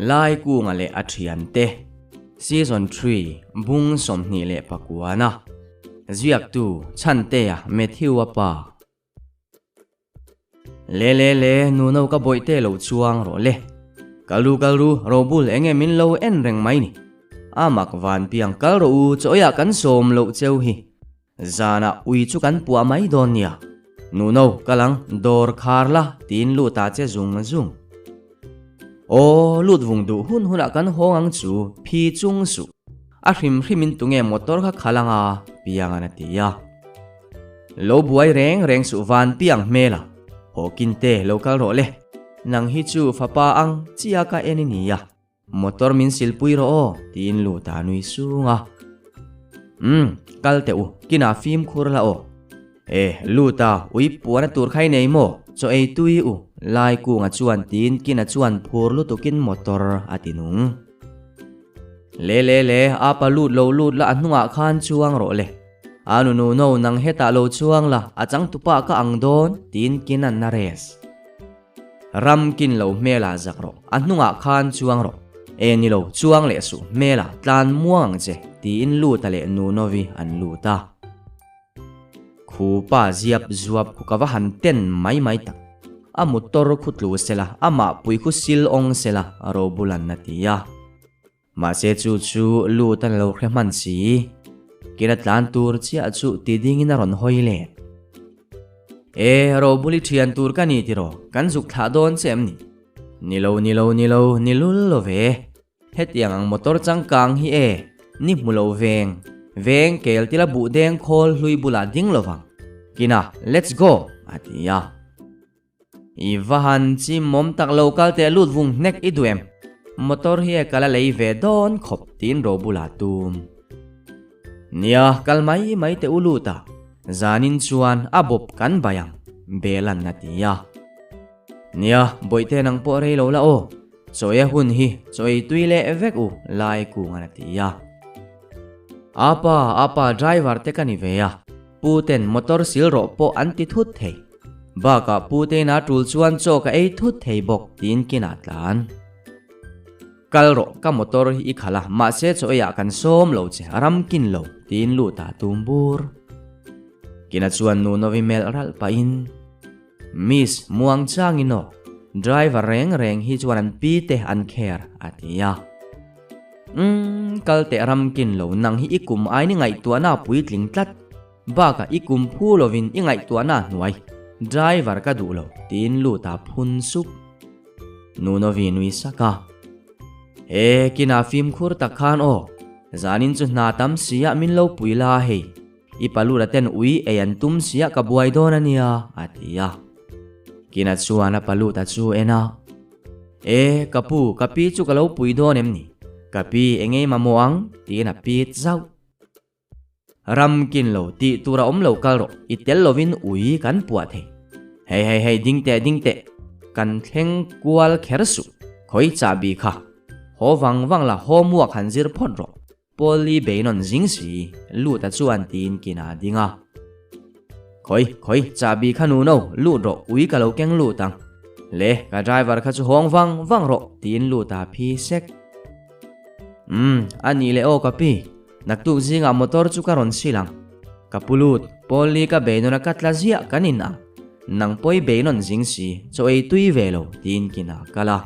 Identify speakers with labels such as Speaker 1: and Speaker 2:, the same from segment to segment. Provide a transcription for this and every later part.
Speaker 1: lai ku nga le athiante season 3 bung som ni le pakuana ziak tu chante ya Matthew apa le nu no ka boite lo chuang ro le kalu robul enge min lo en reng mai ni amak van piang kal ro u choya kan som lo cheu hi zana ui chu kan pu mai don ya nu no kalang dor kharla tin lu ta che zung o lut vung du hun kan hongang chu phi chung su a hrimin tunge motor kha khalanga piang ana tia lo buai reng su van piang mela ho kinte local ro le nang hi chu fapa ang chia ka eni niya motor min silpui ro tin lu ta nui sunga kal te u kina film khurla o lu ta ui puana tur khai nei mo cho ei tui u lai ku nga chuan tin kina chuan phur lu tukin motor atinung le apa lut la anunga khan chuang ro le anu no nang heta lo chuang la achang tupa ka angdon tin kinan na res ram kin lo mela zakro anunga khan chuang ro ni lo chuang le su mela tlan muang che tin lu ta le nu novi an lu ta khu pa ziap zuap khu ka wa han ten mai tak a motor khutlu sela ama pui khu sil ong sela ro bulan na tia ma se chu lu ta lo khreman si kina tlan tur chia chu ti ding in ron hoile ro buli thian tur ka ni ti ro kan zuk tha don chem ni nilul lo ve hetiang ang motor changkang hi ni mulo veng kel tila bu deng khol hlui bula ding lovang kina let's go atia iwahan chi mom tak local te lut vung nek iduem motor hi kala lei ve don khop tin ro bula tum nia kalmai te uluta zanin chuan abop kan bayang belan natia nia boite nang po rei lo la o choya hun hi choi tuile evek u lai ku nganatia apa driver te kani veya puten motor sil ro po anti thut thei baka pute na tul chuan cho ka ei thut thei bok tin kinatlan kalro ka motor hi khala ma se choya kan som lo che ram kin lo tin lu ta tumbur kina chuan nu novi mel ral pa in miss muang changino driver reng hi chuan an pi te an kher atia kalte ram kin lo nang hi ikum ai ni ngai tuana puitling tlat baka ikum phu lovin i ngai tuana nuai driver ka du lo tin lu ta phun sup nu novi nui saka kina film khur ta khan o zanin chu na tam sia min lo puila he ipalura ten ui an tum sia ka buai don ania atia kina chuana paluta chu ena kapu kapi chu ka lo pui don emni kapi engei mamoang tina pit zau ram kin lo ti tura om lo kal ro itel lovin ui kan puat he hei ding te kan thleng kwal khersu khoi chabi kha ho wang la ho muak hanjir phon ro poli beinon jingsi lu ta chuan tin kina dinga khoi chabi khanu no lu ro ui ka lo keng lu tang le ka driver kha chu hong wang ro tin lu ta phi sek ani le o kapi naktu zinga motor chu karon silang kapulut poli ka beinona katla zia kanina nang poi beinon jingsi cho ei tui velo tin kina kala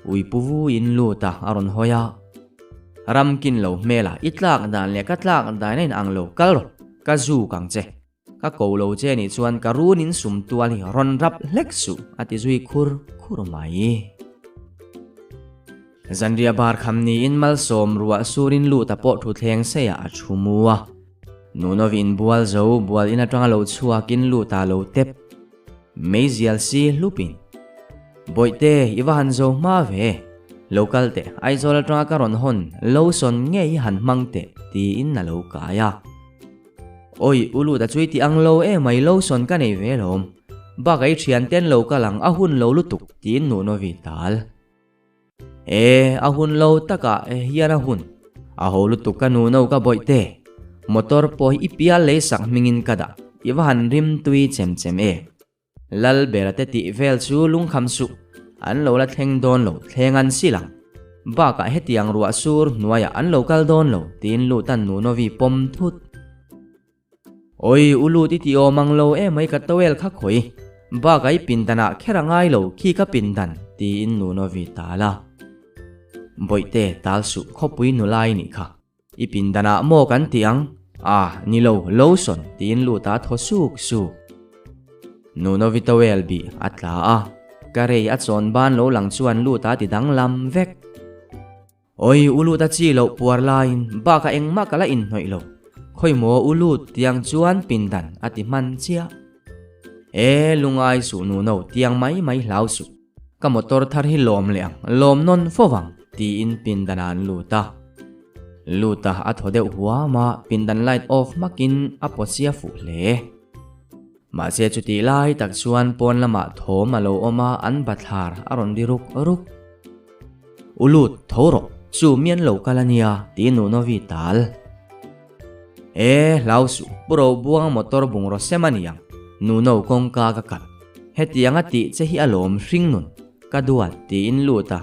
Speaker 1: ui puvu in lu ta aron hoya ram kin lo mela itlak dan le katlak dan nen ang lo kalro ka zu kang che ka ko lo che ni chuan ka runin sum tual hi ron rap leksu ati zui khur mai zanria bar khamni in mal som ruwa surin lu ta po thu thleng se ya chumuwa nunovin bual zo bual ina tanga lo chua kin lu ta lo tep mezial si lupin boite iwahan zo ma ve local te aizol tanga karon hon lo son nge han mangte ti in na lo kaya oi ulu da chui ti ang lo mai lo son ka nei ve lom ba kai thian ten lo ka lang ahun lo lutuk tin nu no vital ahun lo taka hiara hun aho lutuk ka nu no ka boite motor po ipia le sak mingin kada iwahan rim tui chem lal berate ti vel chu lung kham su an lo la thleng don lo thlengan silang ba ka hetiang ruwa sur nuaya an local don lo tin lu tan nu novi pom thut oi ulu ti ti omang lo mai ka towel kha khoi ba kai pindana kherangai lo khi ka pindan tin nu novi tala boite talsu khopui nulai ni kha ipindana mo kan tiang ni lo son tin lu ta thosuk su nu novi towel bi atla karei achon ban lo lang chuan lu ta ti dang lam vek oi ulu ta chi lo puar lain ba ka engma kala in hnoi lo khoi mo ulu tiang chuan pindan ati man chia lungai su nu no tiang mai hlau su ka motor thar hi lom leang lom non fowang ti in pindanan luta athode huwa ma pindan light off makin aposia fu le ma se chuti lai tak chuan pon lama thom alo oma an bathar aron diruk ruk ulut thoro chu mian lo kalania ti nu no vital lausu puro buang motor bungro semaniang nu no kong ka kat hetiang ati che hi alom hring nun kaduat ti in luta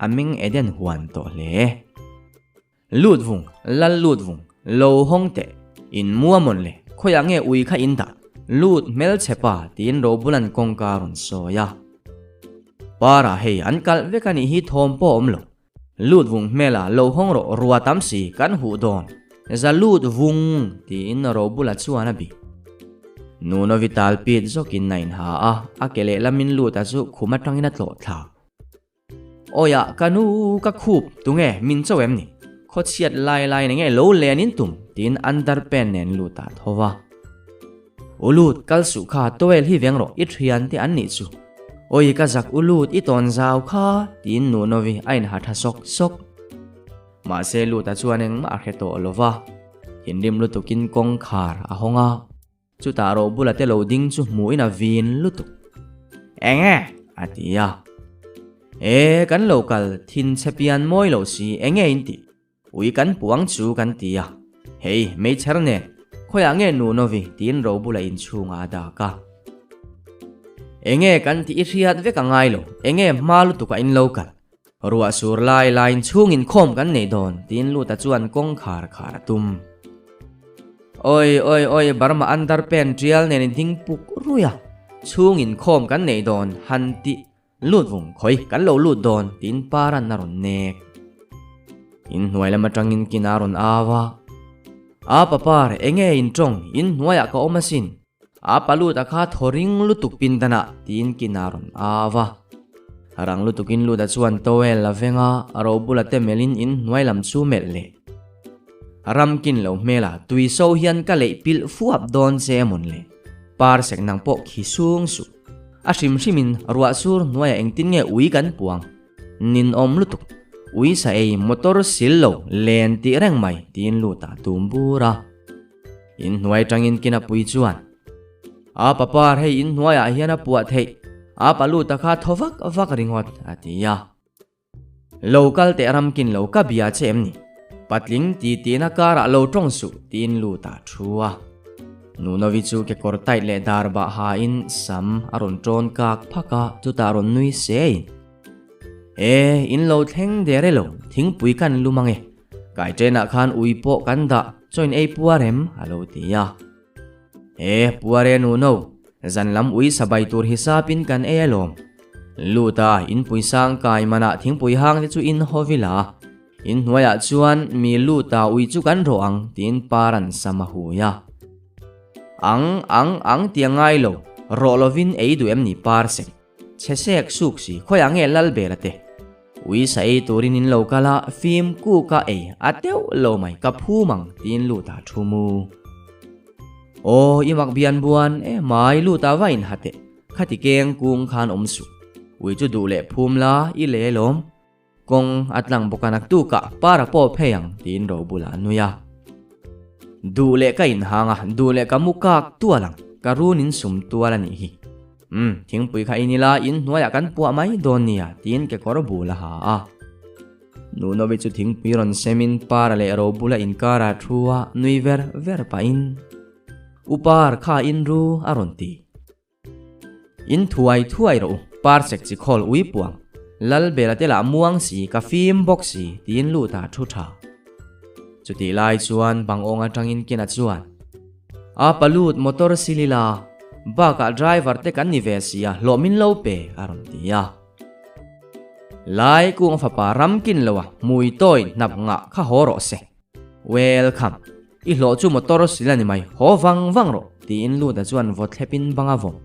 Speaker 1: aming eden huan to le lutvung lal lutvung lo hongte in muamon le khoyange ui kha inda lut mel chepa tin robulan kongkarun soya para hei ankal vekani hi thompo omlo lutvung mela lo hongro ruatam si kan hu don za lutvung tin robula chuana bi nuno vital pit zokin nain ha akele lamin luta chu khumatangina tlo tha oya kanu ka khup tunge min chowem ni khochiat lai nge lo lenin tum tin underpen nen luta thowa ulut kalsu kha toel hi vengro ithrian ti an ni chu oi ka jak ulut I ton zaw kha tin nu novi ain ha tha sok ma se luta chuaneng ma kheto lova hindim lutukin kong khar a honga chu taro bulate loading chu muina vin lutuk enge atia kan local thin chepian moi lo si enge inti ui kan puang chu kan tia hei mei cherne khoya nge nu novi tin ro bula in chunga da ka enge kan ti riat ve ka ngai lo enge malu tu ka in local ruwa sur lai line chung in khom kan nei don tin lu ta chuan kong khar tum oi barma underpen trial nen ding puk ruya chung in khom kan nei don hanti lut vung khoi kan lo lut don tin paran naron nek in hnuai lama tangin kinaron awa papar enge in trong in hnuaya ka omasin palut akha thoring lutuk pindana tin kinaron awa arang lutukin luda chuan towel la venga aro bulate melin in hnuai lam chu melle ramkin lo mela tui so hian ka le pil fuap don se mon le par sek nang po khisung su hrimin ruwa sur hnuaya engtin nge ui kan puang nin om lutuk ui sa motor sillo len ti reng mai tin luta tumbura in hnuai tangin kina pui chuan papar hei in hnuaya hian puat hei paluta kha thovak vak ringot atia local te ramkin lo ka bia chem ni patling ti tina kara lo tong su tin luta thua nunovi chu ke kortai le darba ha in sam aron tron kak phaka tutaron nui sein in lo thleng dere lo thing pui kan lumange kai trena khan uipo kan da join puarem alo tia puare nu no zanlam ui sabai tur hisapin kan elom luta in puisang kai mana thing pui hang chu in hovila in hnuaya chuan mi luta ui chu kan roang tin paran samahuya ang tiangai lo rolovin duem ni parse chesek suksi khoyange lalbelate ui sai turin in lokala film ku ka ateu lo mai ka phumang tin luta thumu imak bian buan mai luta vain hate khati keng kung khan omsu ui chu dule phumla I le lom kong atlang bokanak tu ka para po pheyang tin ro bula nuya dule ka in hanga dule ka mukak tualang karunin sum tualani hi thing pui kha inila in hnuaya kan puwa mai don nia tin ke kor bula ha nuno bi chu thing pui ron semin para le ro bula in kara thua nui ver pa in upar kha in ru aronti in thuai ro par sek chi khol ui puang lal bela te la muang si ka phim box si tin lu ta thu tha chuti lai chuan bang ong atangin kin a chuan a palut motor silila ba ka driver te kan ni ve sia lo min lo pe aron tia lai kung fa param kin lowa mui toy nap nga kha horo se welcome i lo chu motor silani mai ho wang ro tin lu da chuan vot thepin banga vom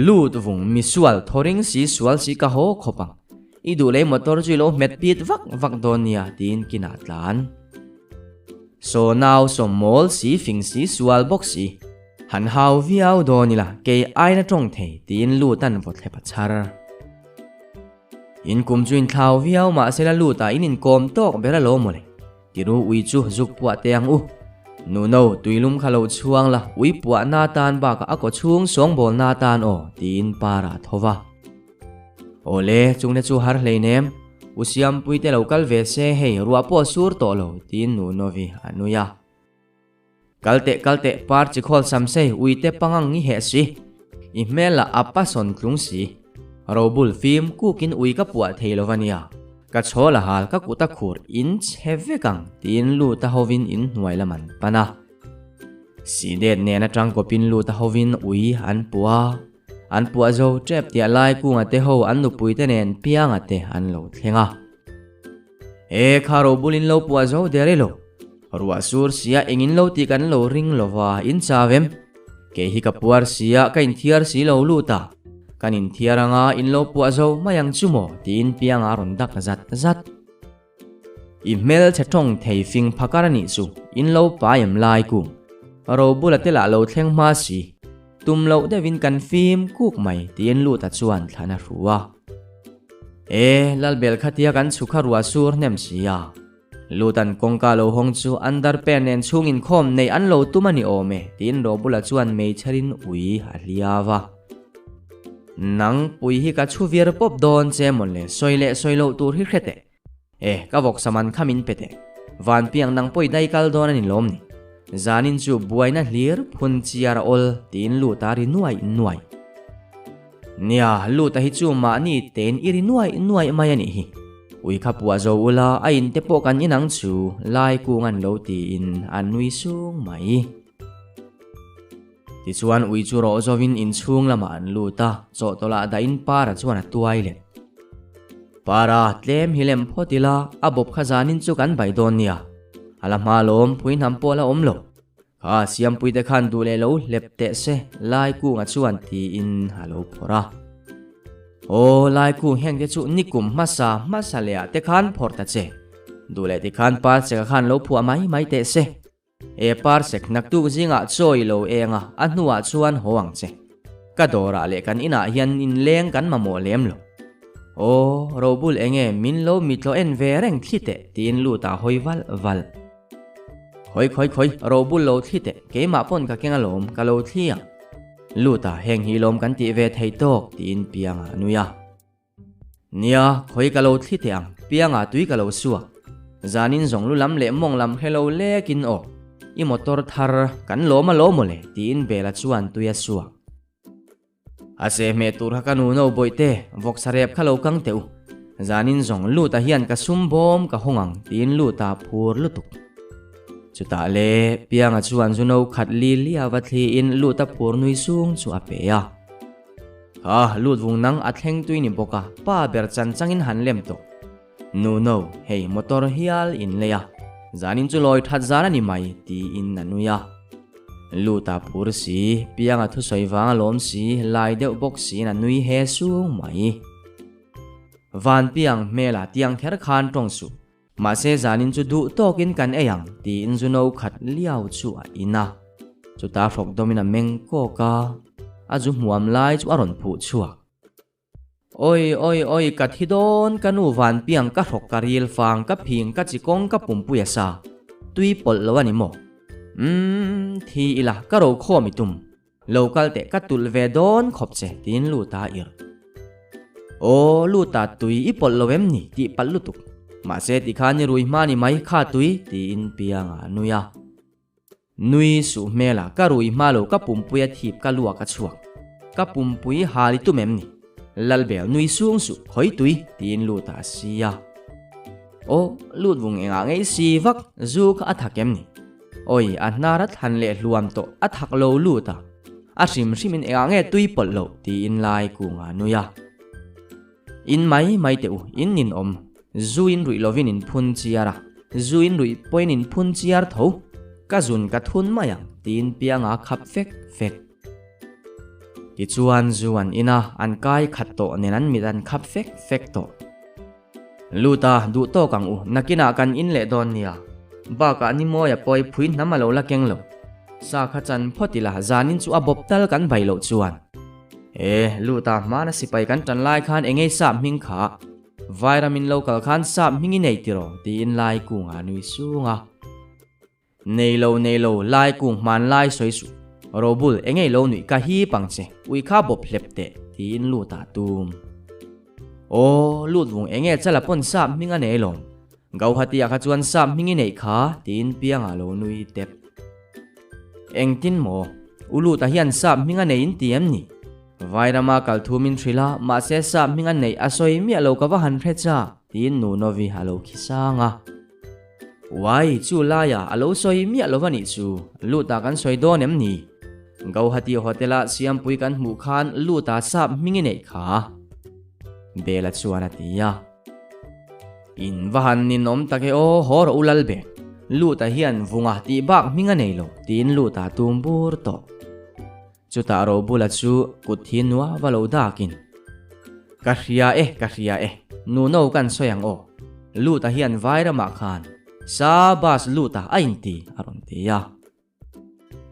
Speaker 1: lut vung misual thoring si sual si ka ho khopang i du le motor chu lo met pit vak donia tin kinatlan so now so mol si fing si sual box si han hau viau donila ke aina tong the tin lu tan vot thep char in kum chuin thau viau ma sela lu ta in kom tok bera lo mole tiru ui chu zuk puwa teang u nu no tuilum khalo chuang la ui puwa na tan ba ka ako chung song bol na tan o tin para thova ole chung ne chu har hleinem usiam puite local ve se hei ruwa po sur to lo tin nu novi anuya kalte par chi khol sam se uite pangang ngi he si i mela apa son klung si robul film kukin ui ka puwa theilovania ka chola hal ka kuta khur in chevekang tin lu ta hovin in nuaila man pana si det ne na tang ko pin lu ta hovin ui an puwa zo trep tia lai ku nga te ho an nu pui te nen pianga te an lo thenga e kharo bulin lo puwa zo dere lo ruwa sur sia engin lo ti kan lo ring lova in chawem ke hi ka puar sia ka in thiar si lo lu ta kanin thiaranga in lo puwa zo mayang chumo tin pianga ron dak zat email chatong thei fing phakarani chu in lo payam lai ku ro bulatela lo thleng ma si tum lo devin kan film kuk mai tin lu ta chuan thana ruwa e lal bel khatia kan chukha ruwa sur nem sia lutan kongka lo hong chu underpen nen chungin khom nei an lo tumani ome tin ro bula chuan mei charin ui aliawa nang pui hi ka chu vir pop don che monle soilo tur hi khete e ka vok saman khamin pete van piang nang poi dai kal don ani lom ni zanin chu buaina hlir phun chiar ol tin lu tari nuai nia lu ta hi chu ma ni ten iri nuai mai ani hi ui kha puwa zo ula a in te po kan inang chu lai ku ngan lo ti in anui sung mai ti chuan ui chu ro zovin in chung lama an lu ta cho tola da in para chuan a tuai le para tlem hilem photila abob khazanin chu kan bai don nia ala malom puin ham pola omlo kha siam puite khan du le lo lepte se lai ku nga chuan ti in halo phora o lai ku heng te chu nikum masa lea te khan phorta che du le te khan par se khan lo phu mai te se e par sek nak tu zinga choi lo enga anuwa chuan hoang che ka dora le kan ina hian in leng kan mamo lem lo o robul enge min lo mitlo en vereng thite tin lu ta hoiwal khoi robul lo thite ke ma pon ka kenga lom ka lo thia lu ta heng hi lom kan ti ve thei tok tin pianga nuya nia khoi ka lo thite ang pianga tui ka lo suwa zanin zong lu lam le mong lam hello le kin o i motor thar kan loma lo mole tin bela chuan tuya suwa ase me tur hakanu no boite vok sarep khalo kang teu zanin zong lu ta hian ka sum bom ka hongang tin lu ta phur lutuk chuta le pianga chuan juno khat li lia wathli in lu ta phur nui sung chu apeya lut vung nang athleng tuini boka pa ber chan changin hanlem to no hei motor hial in leya zanin chu loi that zana ni mai ti in nanuya lu ta phur si pianga thu soiwang lom si lai deuh bok si na nui he sung mai van piang mela tiang kher khan tong su ma se zanin chu du tokin kan eyang ti in juno khat liao chu a ina chu ta frok domina meng ko ka aju muam lai chu aron phu chua oi ka thidon kanu van piang ka rok karil fang ka phing ka chikong ka pumpuya sa tui pol lawani mo thi ila ka ro khomi tum local te ka tul ve don khopche tin lu ta ir o lu ta tui i pol lowem ni ti pallutuk ma se ti khani rui mani mai kha tui ti in pianga nuya nui su mela ka rui malo ka pumpuya thip ka luwa ka chuak ka pumpui hali tu mem ni lalbel nui suang su khoi tui tin luta sia o lut vung enga ngei si vak zu kha athakem ni oi anarat han le hluam to athak lo luta a sim simin enga nge tui pol lo ti in lai ku nga nuya in mai teu in nin om zu in rui lovin in phun chiara zu in rui poin in phun chiar tho ka zun ka thun mayang tin pianga khap fek ti chuan zuan ina an kai khat to nenan midan khap fek to luta du to kang u nakina kan in le don nia ba ka ni moya poi phuin namalo la keng lo sa kha chan photila zanin chu abop tal kan bailo chuan luta mana sipai kan tan lai khan engei sa ming kha vitamin local khan sa mingi nei tiro tin lai ku nga nui sunga nei lo lai ku man lai soi su robul engei lo nui ka hi pangche ui kha bop hlepte tin luta tum lut vung enge chala pon sa minga nei lom gau hatia kha chuan sa mingi nei kha tin pianga lo nui tep engtin mo uluta hian sa minga nei in tiam ni vairama kal thumin thrila ma se sa minga nei asoi mi alo ka wa han phecha tin nu novi halo khisanga wai chu laya alo soi mi alo wani chu luta kan soi don em ni gau hati hotela siam pui kan mu khan luta sa mingi nei kha bela chuan atia in vahan nin om take o hor ulal be luta hian vunga ti bak minga nei lo tin luta tumbur to chuta ro bula chu kuthin wa valo dakin ka hria e nu no kan soyang o luta hian vairama khan sabas luta ain ti aron tia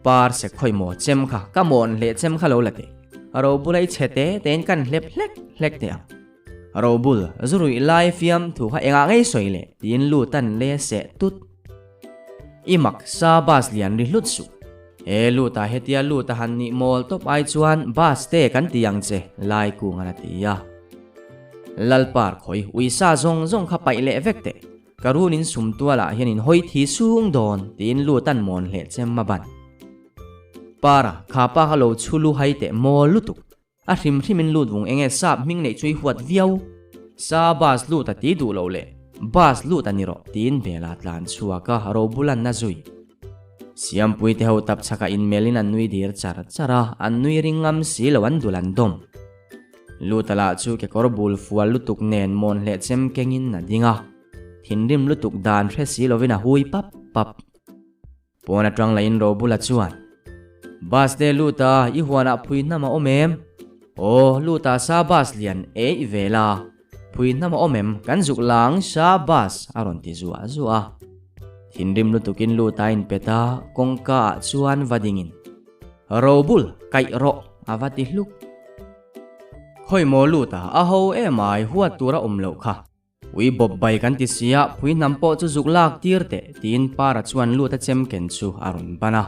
Speaker 1: par se khoi mo chem kha kamon le chem kha lo late ro bulai chete ten kan hlek te ro bul zurui lai fiam thu ha enga ngei soile tin lutan le se tut imak sabas lian ri lut su luta hetia luta han ni mol top ai chuan bas te kan tiang che lai ku ngana tia lalpar khoi uisa zong kha pai le vekte karunin sumtuala hianin hoi thi sung don tin lutan mon hle chem maban para khapa halo chulu haite mol lutuk a hrim lut vung enge sap ming nei chui huat viau sa bas luta ti du lo le bas luta ni ro tin bela tlan chuaka ro bulan na zui siam pui te ho tap chaka in melin an nui dir chara an nui ringam si lawan dulan dom lutala chu ke korbul fual lutuk nen mon le chem kengin na dinga thinrim lutuk dan thre si lovina hui pap pona trang lain ro bula chuan bas de luta I huana pui nama omem luta sa bas lian i vela pui nama omem kan zuk lang sa bas aron ti zuwa hindim lutukin luta in peta kongka chuan vadingin robul kai ro avati hluk hoi mo luta a ho mai huat tura omlo kha ui bob bai kan ti sia pui nampo chu zuk lak tirte tin para chuan luta chem ken chu aron bana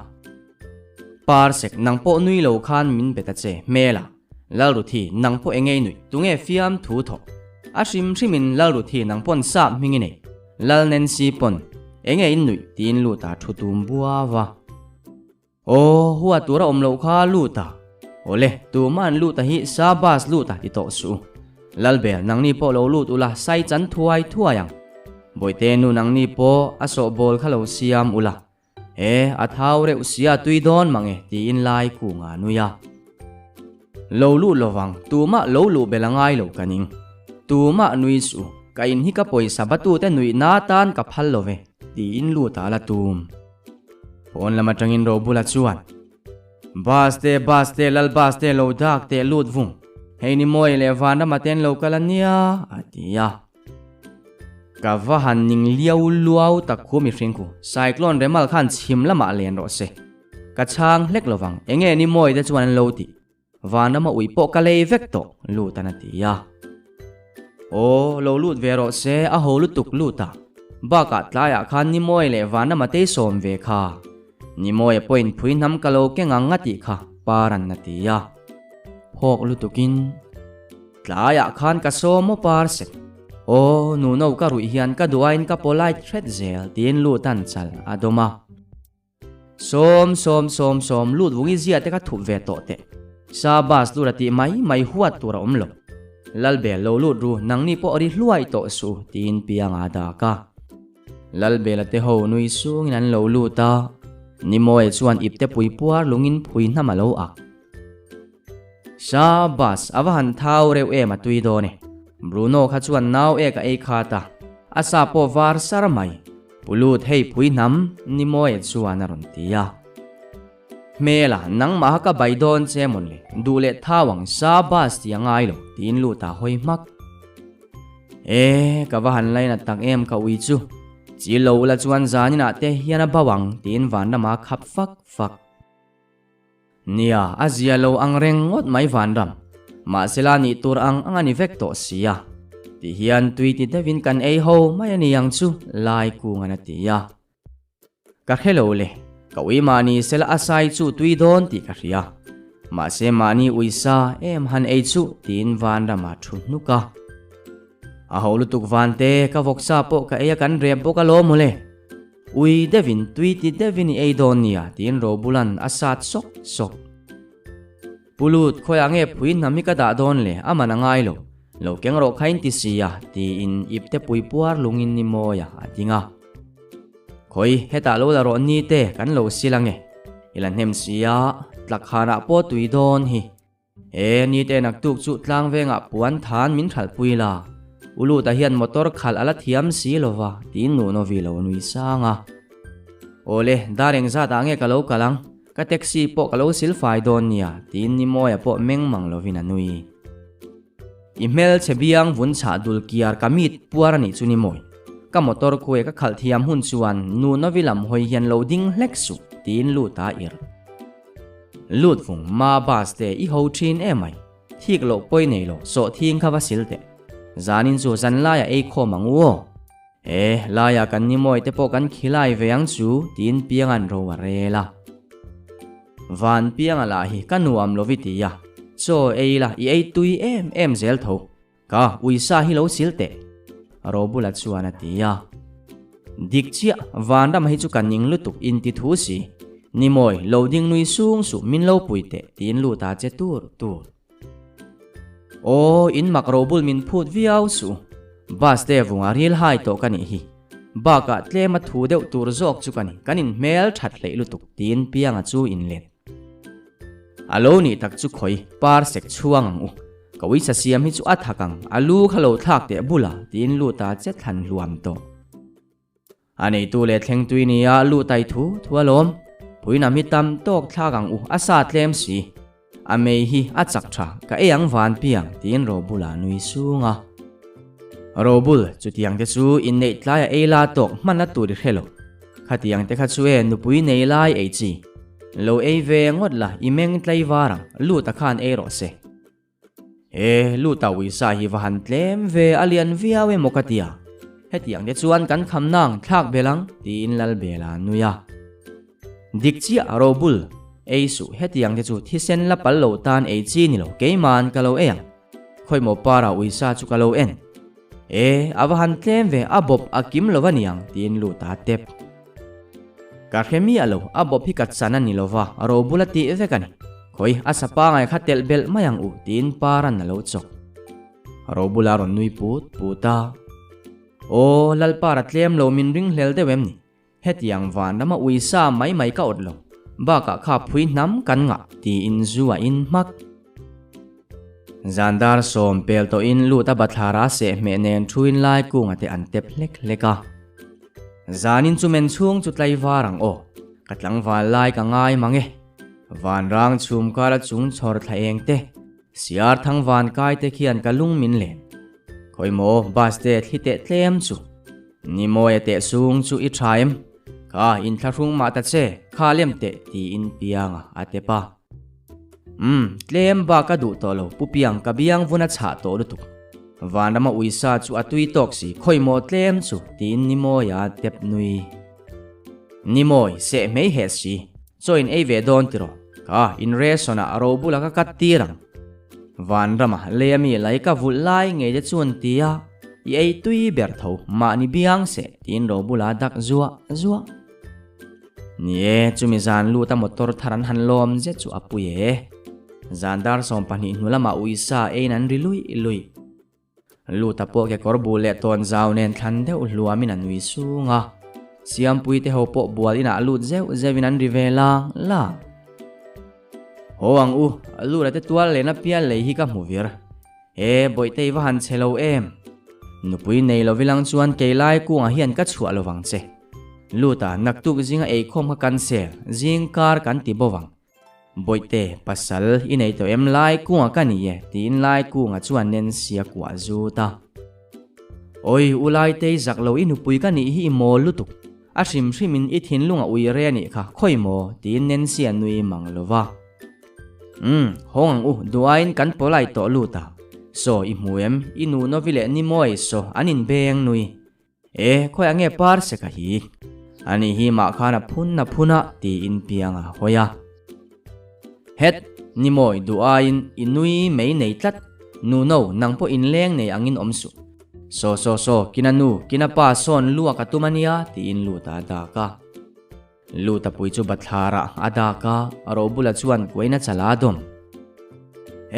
Speaker 1: par sek nangpo nui lo khan min beta che mela lalruthi nangpo engei nui tunge fiam thu tho a hrimin lalruthi nangpon sa mingi nei lalnen si pon engei nui tin luta thutum buawa huwa tura omlo kha luta ole tu man luta hi sabas luta ti to su lalbel nangni po lo lut ula sai chan thuayang boite nu nangni po aso bol khalo siam ula athau re usia tuidon mange ti in lai ku nga nuya lo lu lowang tuma lo lu belangai lo kaning tuma nui su kain hi ka poi sabatu te nui na tan ka phal love ti in lu ta la tum pon lama tangin ro bula chuan baste lal baste lo dak te lut vung heini moi le vana maten lo kalania atia kavahan ning liau luau ta khumi hringku cyclone remal khan chim lama len ro se ka chang hlek lowang enge ni moi de chuan lo ti vana ma ui po ka lei vek to lu ta na ti ya lo lut ve ro se a ho lu tuk lu ta ba ka tlaya khan ni moi le vana ma te som ve kha ni moi point phui nam ka lo ke nganga ti kha paran na ti ya hok lu tukin tlaya khan ka som mo par se nu no ka rui hian ka duain ka polite threat zel tin lu tan chal adoma som lut wungi zia te ka thup ve to te sabas lu rati mai huat tura omlo lalbe lo lut ru nang ni po ri hluai to su tin pianga da ka lalbe la te ho nui sung in an lo luta ni moi chuan ipte pui puar lungin phui na malo ak Shabas avahan thau reu e ma tui do ne Bruno kha chuan nau e ka e khata asa po var sarmai pulut hei phui nam ni moi chuan aron tia Mela nang ma ka baidon che mon le dule thawang Shabas ti angai lo tin lu ta hoi mak ka vahan lai na tak em ka ui chu chi lo la chuan zanina te hiana bawang tin van na ma khap fak Nia azia lo ang reng ngot mai van ram ma sela ni tur ang angani vek to sia ti hian tui ti devin kan ei ho mai ani yang chu lai ku ngana ti ya ka hello le ka wi mani sela asai chu tui don ti ka ria ma se mani uisa em han ei chu tin van rama thu nu ka a holu tuk van te ka voksa po ka e kan rem po ka lo mole ui devin tui ti devin ei don nia tin ro bulan asat sok pulut khoyange phuin nami ka da don le amana ngai lo keng ro khain ti sia ti in ipte pui puar lungin ni moya atinga khoi heta lo la ro ni te kan lo silange ilan hem sia tlakhana po tui don hi ni te nak tuk chu tlang venga puan than min thal puila ulu ta hian motor khal ala thiam si lova tin nu no vi lo nui sanga ole dareng za ta nge kalo kalang ka taxi po kalo sil fai don nia tin ni moya po meng mang lovina nui email chebiang vun cha dul kiar kamit puarani chuni moi ka motor khuwe ka khal thiam hun chuan nu no vilam hoi hian loading hleksu tin lu ta ir lut phung ma bas te I ho thin emai thik lo poi nei lo so thing kha vasil te zanin chu zan la ya kho manguo la ya kan ni moi te po kan khilai veang chu tin piangan ro wa rela van pianga la hi kanuam lovitia so la I tui em zel tho ka uisa hi lo silte ro bula chuana tia dikchia van dam hi chu kaning lutuk in ti thu si ni moi loading nui sung su min lo puite tin lu ta che tur in makrobul min phut viau su bas te vunga ril hai to kani hi baka tlema thu deu tur zok chu kani kanin mel that le lutuk tin pianga chu in let alo ni tak chu khoi par sek chuang ang u kawi sa siam hi chu athakang alu khalo thak te bula tin lu ta che than luam to anei tu le thleng tui ni a lu tai thu thualom puina mi tam tok thlagang u asa tlem si amei hi achak tha ka eyang van piang tin ro bula nui sunga robul chutiang te chu in nei tlaya la tok manna tur khelo khatiang te kha chu nu pui nei lai chi lo ve ngot la imeng tlai warang lu ta khan ro se lu ta wi sa hi van tlem ve alian viawe mokatia hetiang de chuan kan khamnang thak belang tin lal bela nuya dikchia robul su hetiang de chu thisen la pal lo tan chi ni lo keiman ka lo eyang khoi mo para wi sa chu ka lo en avahan tlem ve abop akim lovaniang tin lu ta tep Karhemi alo abo pikat sana nilova aro bulati evekani khoi asapa ngai khatel bel mayang u tin paran na lo chok aro bularon nui puta lal para tlem lo min ring hlel de wemni hetiang van nama uisa mai ka odlo baka kha phui nam kan nga ti in zuwa in mak zandar som pel to in lu ta bathara se me nen thuin lai ku nga te an tep leka zanin chu men chung chu tlai warang katlang van lai ka ngai mange van rang chum kala chung chhor thaeng te siar thang van kai te khian ka lung min len khoi mo bas te thite tlem chu ni moya te sung chu I thaim ka in tharung ma ta che khalem te ti in pianga atepa tlem ba ka du to lo pupiang ka biang vuna cha to lutuk vanama uisa chu atui tok si khoi mo tlem chu tin ni moya tep nui ni moi se mei he si join ve don tiro ka in resona aro bula ka katirang van rama lemi lai ka vul lai nge de chun tia I tui ber tho ma ni biang se tin ro bula dak zuwa nie chumi zan lu ta motor tharan han lom je chu apuye zandar som pani nulama uisa nan rilui lu ta po ke korbu le ton zau nen than deuh hluamin an nui sunga siam pui te ho po bual ina lut zeu zevin an rivela la hoang u lu te tual le na pial le hi ka movir e boi te wa han chelo em nu pui nei lo vilang chuan ke lai ku nga hian ka chua lo wang che lu ta nak tu zinga e khom ka kan se zing kar kan ti bowang boite pasal inei to em lai ku nga kan ye tin lai ku nga chuan nen sia kwa zu ta oi ulai te zak lo inu pui ka ni hi mo lutuk a hrim hrimin I thin lunga ui re ni kha khoi mo tin nen sia nui mang lova hong u duain kan polai to lu ta so I muem inu no vile ni moi so anin beng nui e khoi ange par se ka hi ani hi ma khana phuna ti in pianga hoya het ni moi duain inui mei nei tlat nu no nang po in leng nei angin omsu so kinanu kinapa son luwa katumania ti in lu ta da ka lu ta pui chu bathara ada ka aro bula chuan koina chaladom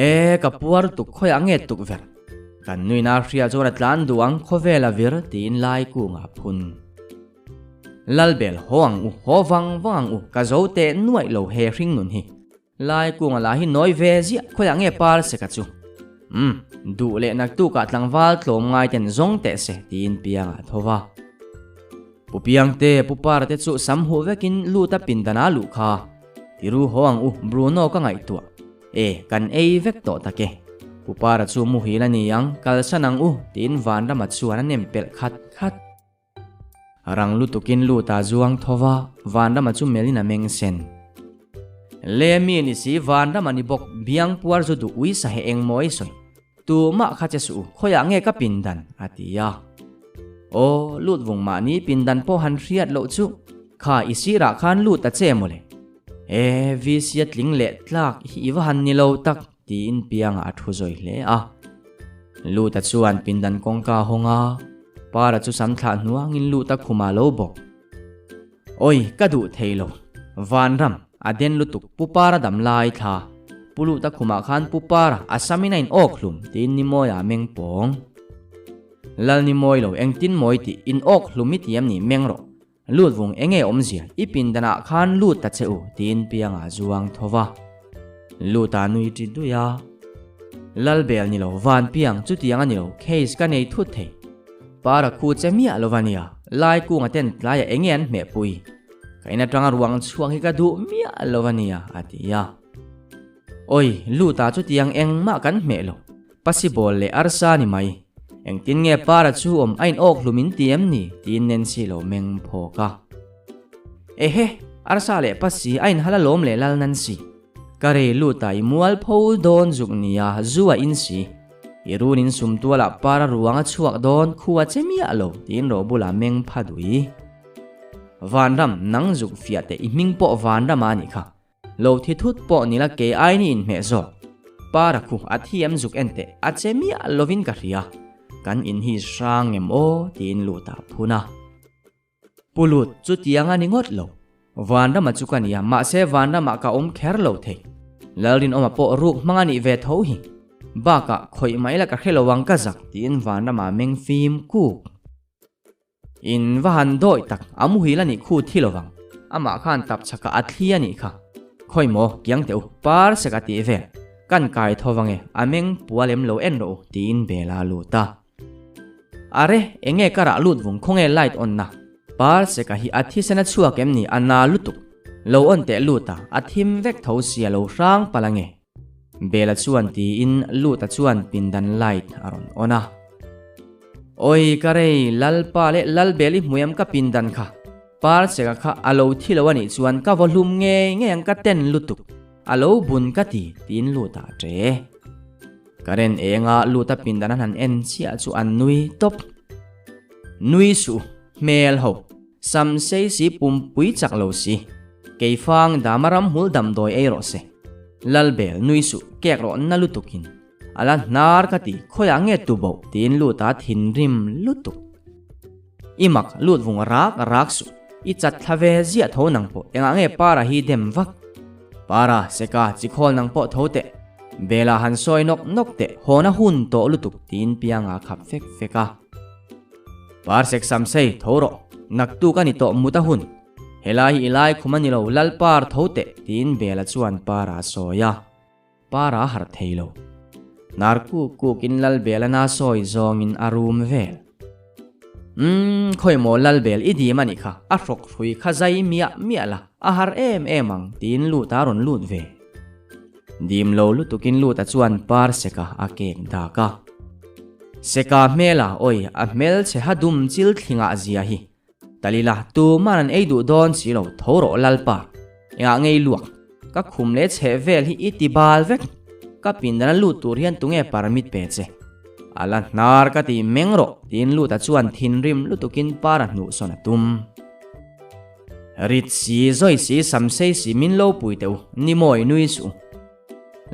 Speaker 1: e kapuar tu khoi ange tuk ver kan nui na ria chora tlan duang khovela vir tin lai ku nga phun lalbel hoang u howang wang u ka zote nuai lo he ring nun hi lai ku nga la hi noi ve zia khoi ange par se ka chu du le nak tu ka tlangwal tlom ngai ten zong te se tin pianga thowa pupiang te pupar te chu sam hu vekin lu ta pindana lu kha tiru hoang u bruno ka ngai tu e kan ei vek to take pupara chu mu hi la ni yang kal sanang u tin van ra ma chuan anem pel khat rang lu tukin lu ta zuang thowa van ra ma chu melina meng sen le mi ni si van ra mani bok biang puar zu du ui sa he eng moi soi tu ma kha che su khoya nge ka pindan atia o lut wong ma ni pindan po han riat lo chu kha isira khan lut ta che mole e vi siat ling le tlak hi wa han ni lo tak tin piang a thu zoi le a lut ta chuan pindan kong ka honga para chu sam thla nuang in lut ta khuma lo bok oi ka du theilo van ram aden lutuk pupara dam lai tha pulu ta khuma khan pupara asamina in ok hlum tin ni moya meng pong lal ni moi lo eng tin moi ti in ok hlumi tiam ni mengro lut wong enge omzia ipin dana khan lut ta cheu tin pianga zuang thowa luta nui ti duya lal bel ni lo van piang chu tiang ani lo case ka nei thu the para khu chemia lovania lai ku ngaten tlaya engen me pui kaina tanga ruang chuang hi ka du mia lovania atia oi luta chu tiang eng ma kan me lo possible le arsa ni mai eng tin nge para chu ain ok lumin tiam ni tin nen si lo meng phoka ehe arsa le pasi ain halalom le lal nan si kare luta I mual pho don zuk nia zuwa in si irunin sumtuala para ruanga chuak don khuwa chemia lo tin ro bula meng phadui vanram nang zuk fiate iming po vanram ani kha lo thi thut po nila ke ai ni in me zo para khu athiam zuk ente achemia lovin ka ria kan in hi sang em o tin luta phuna pulut chu tianga ni ngot lo vanram achukania ma se vanram ka kher lo the lalrin oma po ruk mangani ve tho hi baka khoi maila ka khelowang ka zak tin vanram meng phim ku in vahan doi tak amu hilani khu thilowang ama khan tap chaka athiani kha khoimo kyang teu par seka ti ve kan kai thowange ameng pualem lo en ro tin bela luta are enge kara lut wung khonge light on na par seka hi athi sena chua kem ni anna lutuk lo on te luta athim vek tho sia lo rang palange bela chuan ti in luta chuan pindan light aron ona oi karei lalpa le lalbeli muyam ka pindan kha par seka kha alo thilawani chuan ka volume nge ang ka ten lutuk alo bun ka ti tin luta tre karen enga luta pindan han en sia chu an nui top nui su mel ho sam sei si pum pui chak lo si keifang damaram hul dam doi e ro se lalbel nui su kek ro na lutukin ala nar kati khoya nge tubo tin luta thin rim lutuk imak lut vung rak su I chat thave zia tho nang po enga nge para hi dem vak para seka chikhol nang po thote bela han soi nok te hona hun to lutuk tin pianga khap feka parsek samsei thoro naktu ka ni to muta hun helai ilai khumani lo lalpar thote tin bela chuan para soya para har theilo narku kukin lal bela na soi zong in arum vel khoi mo lal bel idi mani kha a rok hrui kha zai mia la a har emang tin lu taron lut ve dim lo lutukin lut a chuan par seka a kek daka seka mela oi a mel che hadum chil thlinga zia hi talila tu manan eidu don silo thoro lalpa ya ngei luak ka khumle che vel hi itibal vek ka pindana lut tur hian tunge parmit pe che ala nar ka ti mengro tin lut a chuan thin rim lutukin para nu sona tum rit si zoi si samsei si min lo puiteu ni moi nui su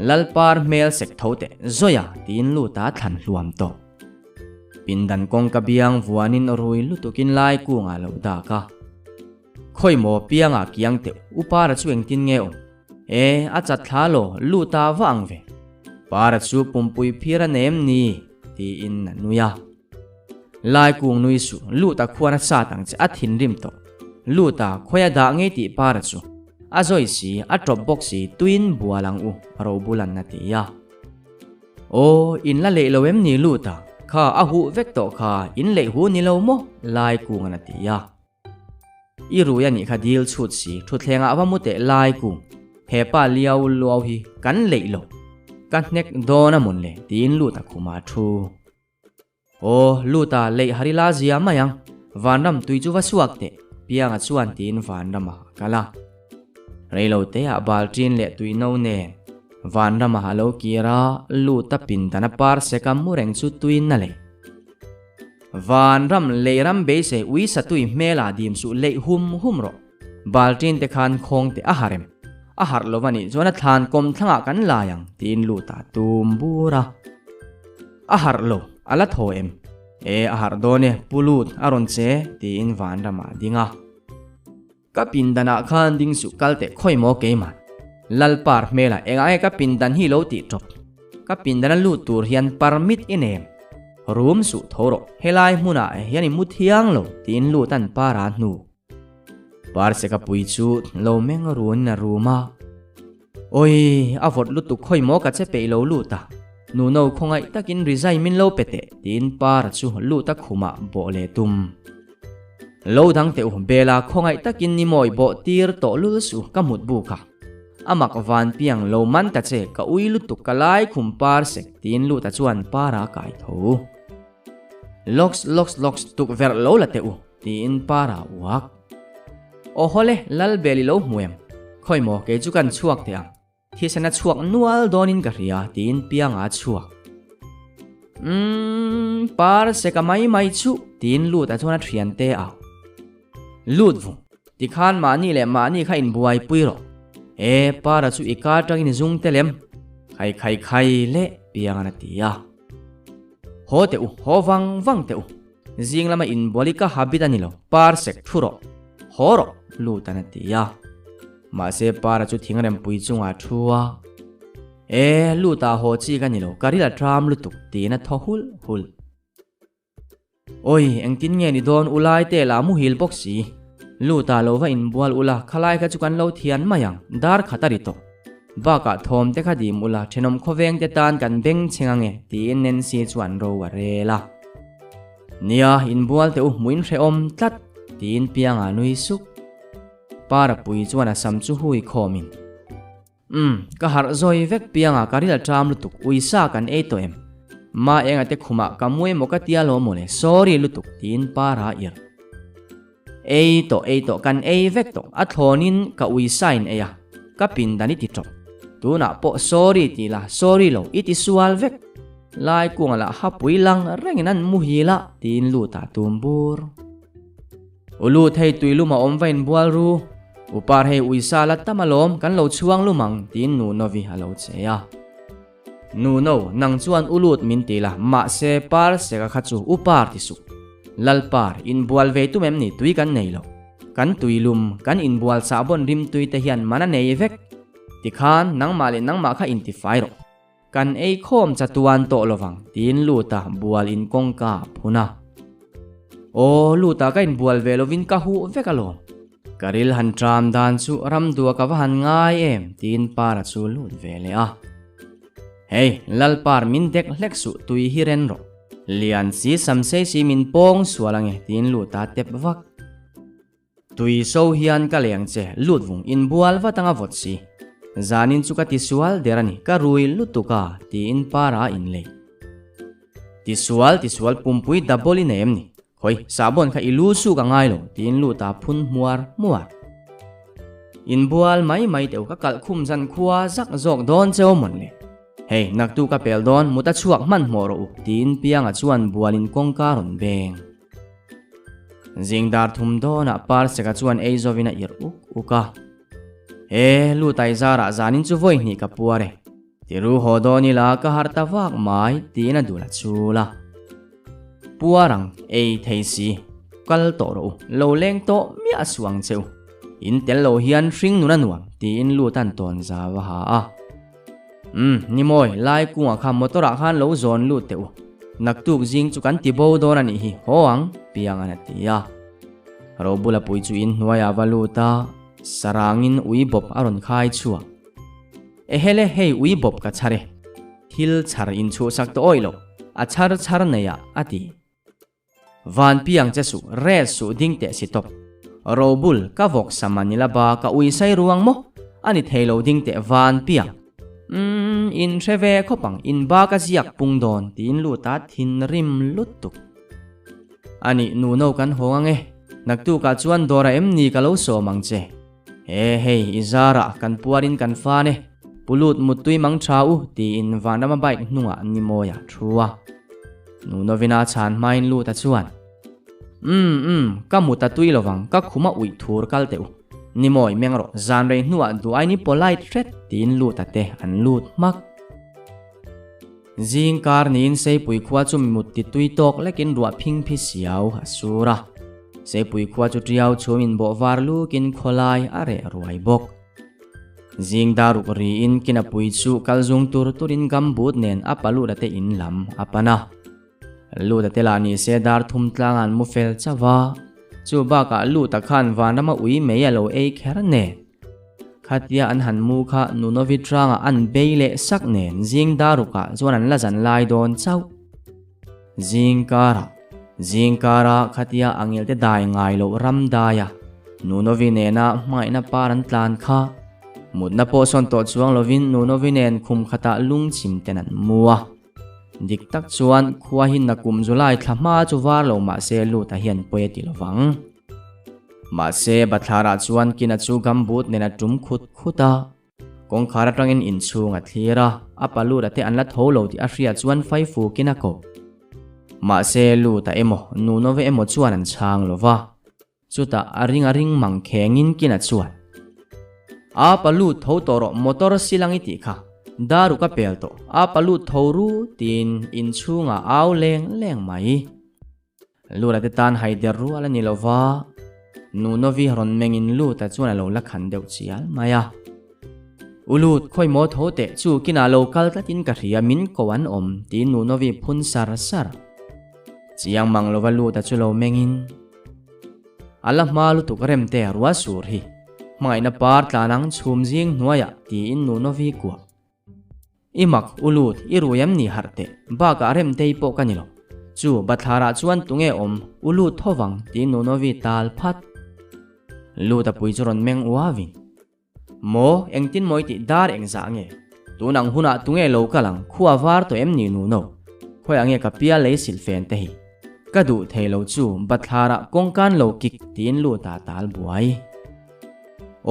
Speaker 1: lalpar mel sek thote zoya tin luta than hluam to pindan kong ka biang vuanin rui lutukin lai ku nga lo da ka khoi mo pianga kiang te upara chueng tin nge a chat thalo luta wang ve para chu pumpui phira nem ni ti in nuya lai kung nui su luta khuana sa tang che a thin rim to luta khoya da nge ti para chu a zoi si a drop box si twin bualang u ro bulan na ti ya o in la le loem ni luta kha a hu vek to kha in le hu ni lo mo lai kung na ti ya i ru ya ni kha dil chut si thu thlenga wa mu te lai kung he pa liao lo hi kan le lo kan nek dona mun le tin luta khuma thu o luta le harila zia mayang vanram tui chu wa suak te pianga chuan tin vanrama kala reilo te a baltin le tui no ne vanrama halo kira luta pintana par sekam mureng chu tuin na le vanram leiram be se ui satui mela dim su le hum ro baltin te khan khong te a harem a har lovani zona than kom thanga kan layang tin luta tumbura a har lo ala thoem a har done pulut aron che tin vanrama dinga ka pindana khan ding su kalte khoi mo keima lalpar mela enga ka pindan hi lo ti top ka pindana lu tur hian permit inem room su thoro helai muna hian muthiang lo tin lu tan para nu par se ka pui chu lo meng run na ruma oi avot lu tu khoi mo ka che pe lo lu ta nu no khongai takin resign min lo pete tin par chu lu ta khuma bo le tum lo dang te bela khongai takin ni moi bo tir to lu su ka mut bu ka amak van piang lo man ta che ka ui lu tu kalai khum par se tin lu ta chuan para kai tho loks tuk ver lo la te tin para wak o hole lal beli lo muem khoi mo ke chu kan chuak te ang thi sana chuak nual donin ka ria tin piang a chuak par se ka mai chu tin lu ta chona thian te a lut vu ti khan mani le mani kha in buai puiro para chu ika tang in zung telem khai le piang na tia ho te ho wang te jing lama in bolika habita ni lo par sek thuro horo lu ta na tia ma se para chu thingrem pui chunga thua lu ta ho chi ka ni lo karila tram lu tuk ti na tho hul oi engtin nge ni don ulai te la mu hil boxi lu ta lo wa in bual ula khalai ka chu kan lo thian mayang dar khatari to ba ka thom te kha dim ula thenom khoveng te tan kan beng chengange ti nen si chuan ro wa rela nia in bual te muin hre om tlat tin pianga nui suk para pui chuana sam chu hui khomin ka har zoi vek pianga karila tram lutuk uisa kan e to em ma enga te khuma kamue mo ka tia lo mo le sorry lutuk tin para ir e to kan e vek to a thonin ka uisain eya ka pindani ti top tu na po sorry ti la sorry lo iti sual vek lai kuang la hapui lang renginan muhila tin lu ta tumbur ulu thei tuilu ma om vain bual ru upar hei uisa la tamalom kan lo chuang lumang tin nu novi halo cheya nu no nang chuan ulut min ti la ma se par se ka khachu upar ti su lalpar in bual ve tu mem ni tui kan nei lo kan tuilum kan in bual sa bon rim tui te hian mana nei vek ti khan nang ma kha in ti fai ro kan ei khom chatuan to lovang tin luta bual in kongka phuna o luta kain bual velovin ka hu vekalom karil han tram dan chu ram dua ka han ngai em tin para chu lut vele a hey lalpar min dek hlek su tui hiren ro lian si samse si min pong sualange tin luta tep vak tui so hian ka leng che lut vung in bual watanga vot si zanin chu ka tisual derani ka rui lutuka tin para in le tisual pumpui daboli nem ni hoi sabon kha ilu su ka ngai lo tin luta phun muar in bual mai teu ka kal khum jan khuwa zak jok don cheu mon le hey naktu ka pel don muta chuak man moro u tin pianga chuan bualin kongka ron beng zingdar thum dona par seka chuan eizovina ir uka lutai zara zanin chu voi ni ka puare tiru hodoni la ka harta wak mai tina dula chula puarang ei theisi kal to ro lo leng to mi asuang cheu in tel lo hian hring nuna nuam tin lutan ton zawa ha a ni moi lai kunga kha motora khan lo zon lu teu naktuk jing chu kan ti bo don ani hi hoang piang ana tia robula pui chu in nuaya valuta sarangin uibop aron khai chua hele hei uibop ka chare thil char in chu sak to oilo a char neya ati van piang che su re su ding te sitop robul ka vok samanila ba ka uisai ruang mo ani thailo ding te van piang in treve khopang in ba ka ziak pungdon tin luta thin rim lutuk ani nu no kan hongange naktu ka chuan dora em ni ka lo so mangche hey izara kan puarin kan fane pulut mutui mang thau ti in vanama bike nuwa ni moya thuwa nu novina chan main luta chuan ka muta tui lovang ka khuma ui thur kal teu ni moi mengro zanre nuwa du ai ni polite threat tin luta te an lut mak jingkar nin sei pui khwa chu mutti tui tok lekin ruwa phing phi siau asura sei pui khwa chu triau chumin bo warlu kin kholai are ruai bok jing daruk ri in kina pui chu kaljung turin gambut nen apalu rate in lam apana luta telani se dar thum tlangan mu fel chawa chu ba ka luta khan wanama ui meyalo ei kherne khatia an han mu kha nunovi tranga an beile sak nen jing daruka chuan la jan lai don chau jingkara khatia angel te dai ngai lo ram daya nunovi nena maina paran tlan kha mutna po son to chuang lovin nunovi nen khum khata lung chim tenan muwa dik tak chuan khuwa hin na kum zulai thlama chu war lo ma se luta hian poeti lovang ma se bathara chuan kina chu gambut nena tum khuta kong khara tangin in chunga thira apalu rate anla tholo ti ahria chuan fai fu kina ko ma se luta emo nunove emo chuan an chang lova chuta aring mangkhengin kina chuan apalu tho toro motor silangi ti kha daru ka pelto apalu thoru tin in chunga aw leng mai lurate tan haider ru ala nilova nunovi ron mengin luta chuan lo la khan deuh chial maya ulut khoi mo thote chu kina local tatin ka ria min kowan om tin nunovi phun sar chiang manglova luta chu lo mengin ala malu tu karem te ruwa sur hi maina par tlanang chhum jing nuaya ti in nunovi kwa imak ulut iruyam ni harte ba ka rem tei po kanilo chu bathara chuan tunge om ulut thowang ti nunovi tal phat luta pui churon meng uawin mo engtin moi ti dar engza nge tunang huna tunge lo kalang khuwa war to em ni nu no khoi ange ka pia le sil fen te hi ka du thelo chu bathara kongkan lo kik tin luta tal buai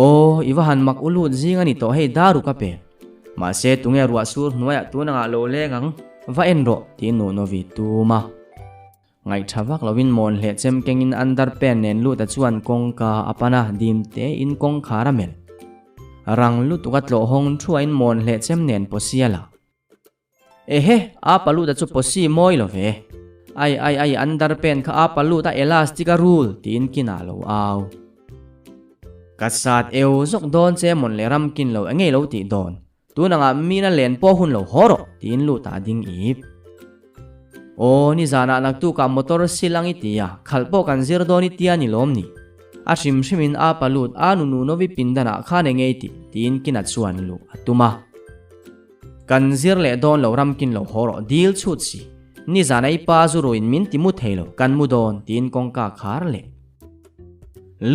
Speaker 1: o iwahan mak ulut jingani to hei daru ka pe ma se tunge ruwa sur nuaya tunanga lo lengang va enro tin nu no vi tuma ngai thawak lovin mon hle chem kengin underpen nen luta chuan kongka apana dim te in kong kharamel rang lutukat lo hong thuain mon hle chem nen posiala ehe apalu da chu posi moi lo ve ai underpen kha apalu ta elastica rule tin kina lo aw kasat eu zok don che mon le ram kin lo ange lo ti don tu na nga mi na len po hun lo horo tin lu ta ding ip o ni zana nak tu ka motor silang itia khalpo kan zir don itia ni lom ni a shim shimin a palut a nu no vi pindana khane ngei ti tin kinat chuan lu atuma kan zir le don lo ram kin lo horo dil chut si ni zana i pa zu roin min ti mu thelo kan mu don tin kong ka khar le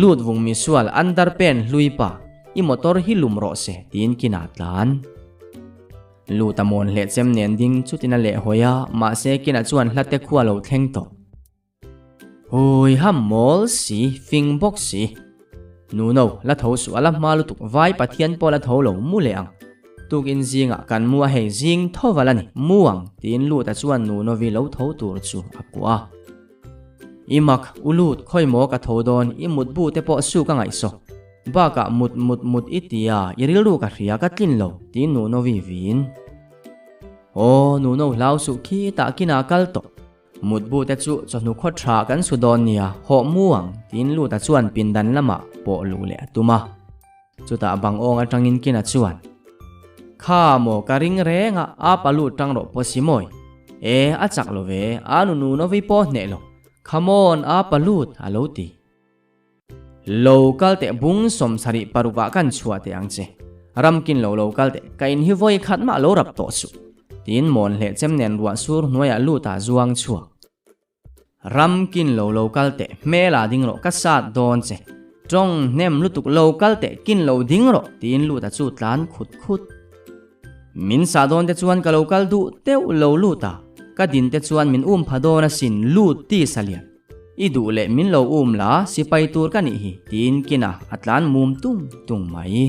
Speaker 1: lut vung mi sual underpen lui pa i motor hi lum ro se tin kinatlan lu tamon le chem nen ding chutina le hoya ma se kina chuan hlate khua lo thleng to hoi ham mol si fing box si nu no la tho su ala malu tuk vai pathian pola tho lo mu le ang tukin zinga kan mua he zing thowalani muang tin lu ta chuan nu no vi lo tho tur chu akwa imak ulut khoi mo ka thodon i mut bu te po su ka ngai so ba ka mut itia iril ru ka ria ka tlin lo tin nu no vi vin o nu no lau su khi ta kina kal to mut bu te chu chonu kho tha kan su don nia ho muang tin lu ta chuan pin dan lama po lu le tuma chuta bang ong atangin kina chuan kha mo ka ring renga a palu tang ro posimoi e a chak lo ve anu nu no vi po ne lo come on a palut alo ti local te bung som sari paruwa kan chua te angche ramkin lo local te kain hi voi khat ma lo rap to su tin mon le chem nen ruwa sur noya lu ta zuang chua ramkin lo local te mela ding ro ka sat don che trong nem lu tuk local te kin lo ding ro tin lu ta chu tlan khut min sa don te chuan ka local du teu lo lu ta ka din te chuan min phadona sin lu ti salian i du le min lo la si pai tur ka ni hi tin kina atlan mum tung mai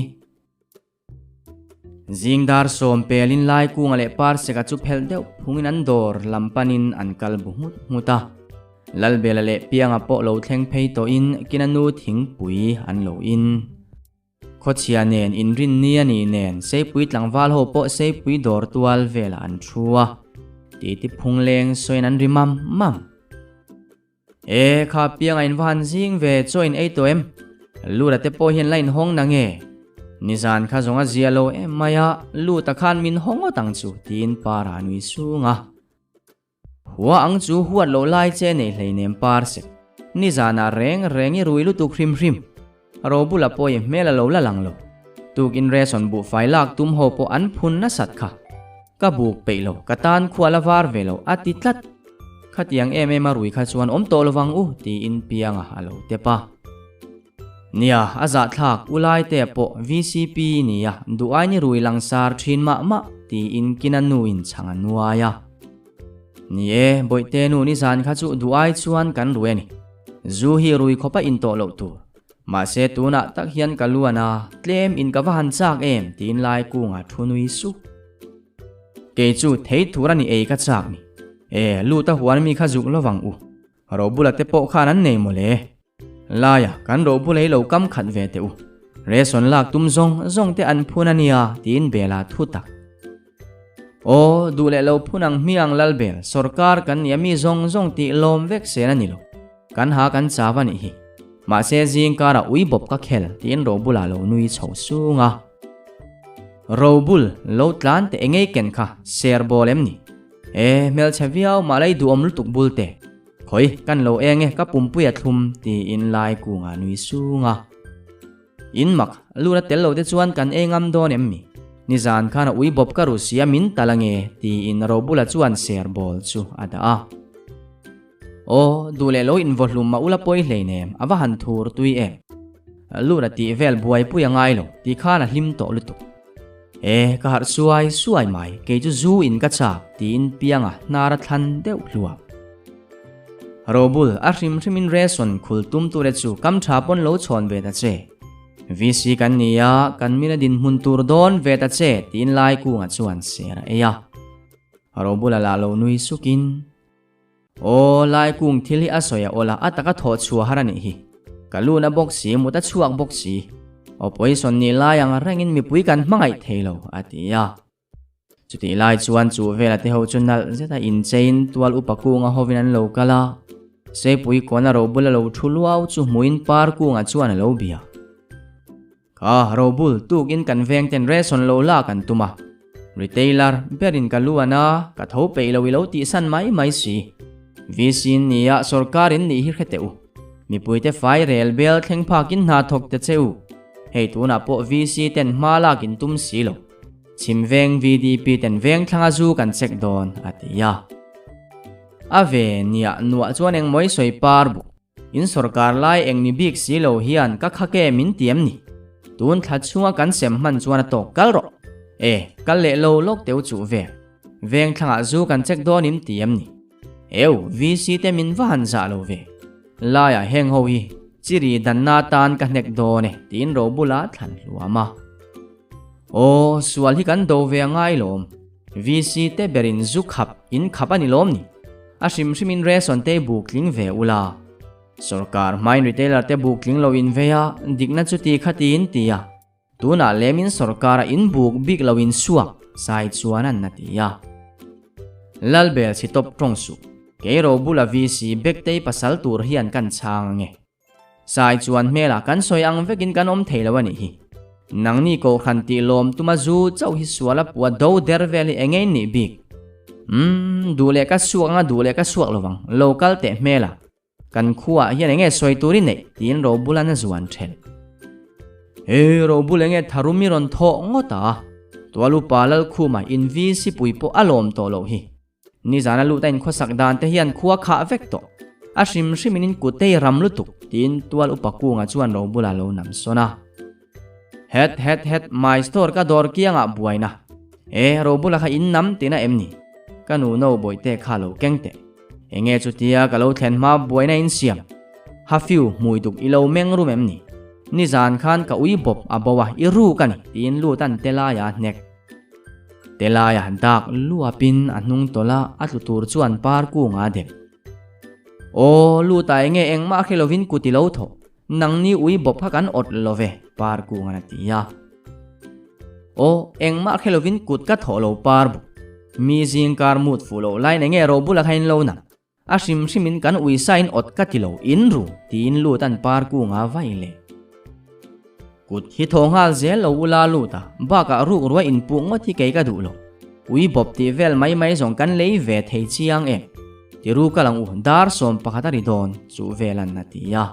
Speaker 1: zingdar som pelin lai ku ngale par se ka chu phel deu phungin an dor lampanin an kal bu muta lalbela le pianga po lo thleng phei to in kinanu thing pui an lo in khochia nen in rin ni ani nen sei pui tlangwal ho po sei pui dor tual vela an thua ti phungleng soin an rimam mam e kha pianga in van jing ve join ei to em lu ra te po hian line hong na nge nizan kha zonga zialo em maya lu ta khan min hongo tang chu tin para nui sunga huwa ang chu huat lo lai che nei hleinem par se nizana reng i ruilu tu hrim ro bula po e mela lo la lang lo tukin reson bu failak tum ho po an phun na sat kha ka buk peilo katan khwala war velo atitlat khatiang em marui kha chuan om to lowang u ti in pianga alo tepa nia aza thak ulai te po vcp nia duai ni rui langsar thin ma ti in kinanu in changa nuaya nie boite nu ni zan kha chu duai chuan kan rueni zu hi rui khopa in to lo tu ma se tuna tak hian kaluana claim in ka van chak em tin lai ku nga thunui su ke chu thei thurani ei ka chak ni e lu ta huan mi kha juk lowang u ro bula te po khan an nei mole laya kan ro bulei lo kam khat ve te u reson lak tum zong te an phunania tin bela thu tak o dule lo phunang miang lalbel sarkar kan yami zong ti lom vek se na ni lo kan ha kan chawani hi ma se jing kara ui bop ka khel tin ro bula lo nui chho sunga ro bul lo tlan te engei ken kha ser bolem ni e mel chaviao malai du om lutuk bulte khoi kan lo enge ka pumpuya thum ti in lai ku nga nui sunga in mak lura tel lo te chuan kan engam don emmi nizan khana ui bop ka rusia min talange ti in ro bula chuan ser bol chu ada o dule lo in volum ma ula poi hleinem awa han thur tui em lura ti vel buai puya ngai lo ti khana hlim to lutu e ka har suai mai ke chu zu in ka cha tin pianga nara than deu hlua robul a hrim reson khul tum tu re chu kam tha pon lo chhon ve ta che vc kan nia kan mina din mun tur don ve ta che tin lai ku nga chuan sera eya robul la lo nui sukin o lai kung thili asoya ola ataka tho chua harani hi kaluna boxi muta chuak boxi o poison ni layang rangin mi pui kan mangai thelo atia chuti lai chuan chu vela te ho chunal zeta in chain tual upakunga hovinan lo kala se pui kona ro bula lo thuluau chu muin par ku nga chuan lo bia ka robul tuk in kan veng ten reson lo la kan tuma retailer berin kaluana ka tho pe lo ti san mai si visin nia sarkarin ni hi kheteu mi puite fai rel bel thleng phakin na thok te cheu hei tuna po vc ten mala kin tum si lo chim veng vdp ten veng thlanga zu kan check don atia ave nia nuwa chuan eng moi soi par bu in sarkar lai eng ni bik si lo hian ka khake min tiam ni tun thla chunga kan sem man chuan to kalro kal le lo lok teu chu ve veng thlanga zu kan check don im tiam ni vc te min van za lo ve laya heng ho hi chiri dan na tan ka nek do ne tin ro bula thlan luama sual hi kan do ve ngai lom vc te berin zu khap in khapani lom ni ashim shimin reson te bukling ve ula sarkar main retailer te bukling lo in veya dikna chuti khatin tia tuna lemin sarkara in buk big lo in suak sai chuanan na tia lalbel si top tongsu keiro bula vc bektei pasal tur hian kan chang nge sai chuan mela kan soi ang vekin kan om theilawani hi nangni ko khanti lom tumazu chau hi suala puwa do derveli engei ni big dule ka suak lowang local te mela kan khuwa hian enge soi turi nei tin ro bulana zuan thel ro bulenge tharumi ron tho ngota tualu palal khuma in vc puipo alom to lo hi ni zana lu tain khosak dan te hian khuwa kha vekto ashim shiminin kutei ramlutuk tin tual upakunga chuan ro bula lo nam sona het my store ka dor kianga buaina ro bula kha in nam tina emni kanu no boite khalo kengte enge chutia kalo thlen ma buaina in siam hafiu muiduk ilo mengrum emni ni zan khan ka ui bop abawa iru kan tin lu tan telaya nek telaya dak luapin anung tola atlutur chuan par ku nga de lu ta enge engma khilovin kutilo tho nangni ui bop kan ot love par ku nga tia engma khilovin kut ka tholo par bu mi jing kar mut fulo line enge ro bula khain lo na ashim shimin kan ui sign ot ka tilo inru tin lu tan par ku nga vaile kut hi thonghal zel lo ula luta baka ru ruwa in pung thi ke ka du lo ui bop ti vel mai zong kan lei ve thei chiang ti ru kalang dar som pakhatari don chu velan na tia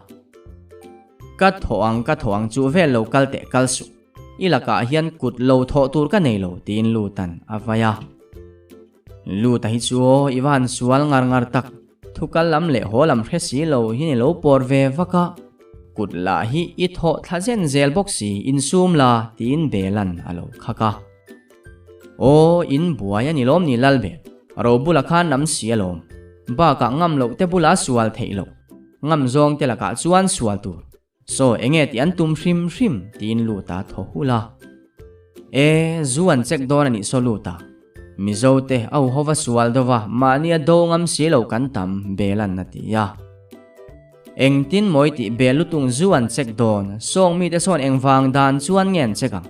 Speaker 1: ka thoang chu vel lo kal te kalsu ilaka hian kut lo tho tur ka nei lo tin lutan avaya luta hi chu iwan sual ngar tak thukal lam le holam resi lo hi lo por ve vaka kut la hi i tho thazen zel boxi in sum la tin belan alo khaka in buaya ni lom ni lalbe ro bula khan nam sialom ba ka ngam lo te bula sual theilo ngam zong te la ka chuan sual tur so enge ti an tum hrim tin luta tho hula zuan chek don ani so luta mizote au hova sual dova mania do ngam sialo kan tam belan na tia engtin moi ti belutung zuan chek don song mi te son engwang dan chuan ngen cheka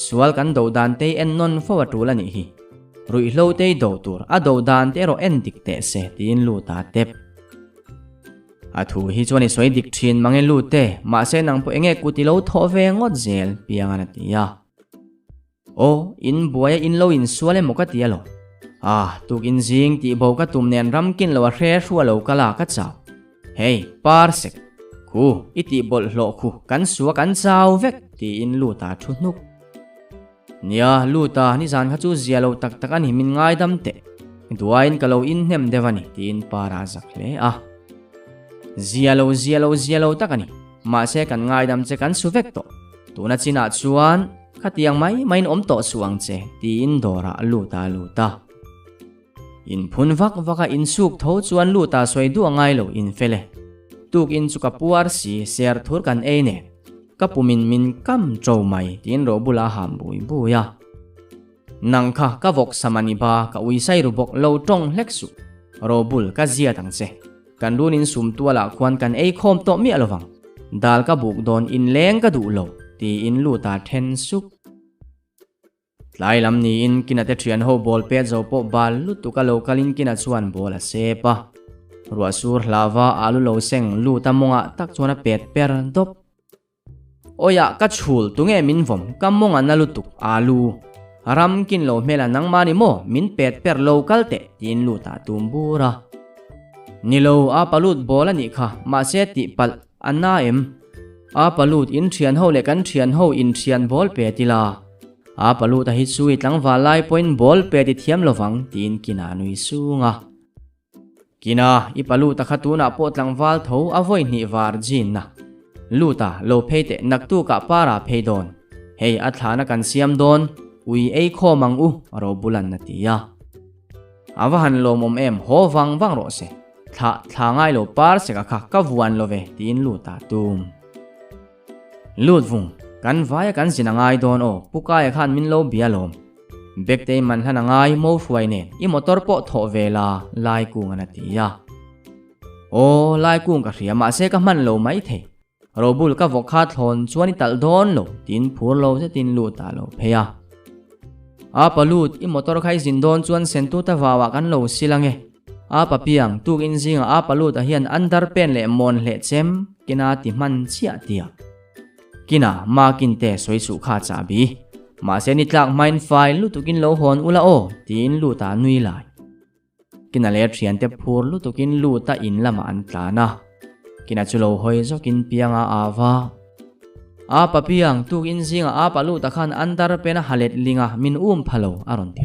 Speaker 1: sual kan do dan te en non forward ani hi rui lo te do tur a do dan te ro en dik te se tin luta tep athu hi chuani soi dik thin mange lute ma se nang po enge kutilo tho ve ngot zel piang ana tia in buaya in lo in suale moka tia lo tukin jing ti bo ka tum nen ram kin lo hre hruwa lo kala ka chaw hey parsek khu iti bol lo khu kan suwa kan chaw vek ti in luta thunuk nia luta ni zan kha chu zialo tak tak ani min ngai dam te duain kalo in nem devani tin para zakle zialo takani ma se kan ngai dam che kan suvek to tuna china chuan khatiang mai main om to suang che tin dora luta in phun vaka in suk tho chuan luta soi du ngai lo in fele tuk in chuka puar si ser thur kan ne kapumin min kam tro mai tin ro bula ham bui buya nangkha ka vok samani ba ka uisai ru bok lo tong hleksu ro bul ka zia tang che kan runin sum tuala kwan kan khom to mi alowang dal ka buk don in leng ka du lo ti in luta then suk lai lam ni in kinate thian ho bol pe zo po bal lu tu ka lo kalin kina chuan bola sepa ruwa sur hlava alu lo seng lu tamonga tak chuana pet per dop oya ka chul tunge min vom kamonga nalutuk alu ram kin lo mela nang mani mo min pet per local te tin lu ta tumbura nilo a palut bola ni kha ma se ti pal anna em a palut in thian ho le kan thian ho in thian bol pe tila a palut a hi sui tlang walai point bol pe ti thiam lovang tin kina nui sunga kina I palut ta khatuna po tlang wal tho avoi ni war jin na luta lo pheite naktu ka para pheidon hei athana kan siam don ui ei kho mang u ro bulan na tia awahan lo mom em ho wang ro se tha ngai lo par se ka vuan lo ve tin luta tum lut vung kan vaya kan sinangai don o pukai khan min lo bialom bekte man hanangai mo fuai ne I motor po tho vela lai kung na tia o lai kung ka ria ma se ka man lo mai the robul ka vokha thon chuani tal don lo tin phur lo se tin luta lo pheya a palut I motor khai zin don chuan sentu ta wawa kan lo silange a papiang tuk in zinga a palut a hian andar pen le mon le chem kina ti man chia tia kina ma kin te soi su kha cha bi ma se ni tlak mind file lutukin lo hon ula o tin luta nui lai kina le thian te phur lutukin luta in lama an tlana kina chulo hoi zokin pianga awa a papiang tuk in zinga a paluta khan andar pena halet linga min phalo aron ti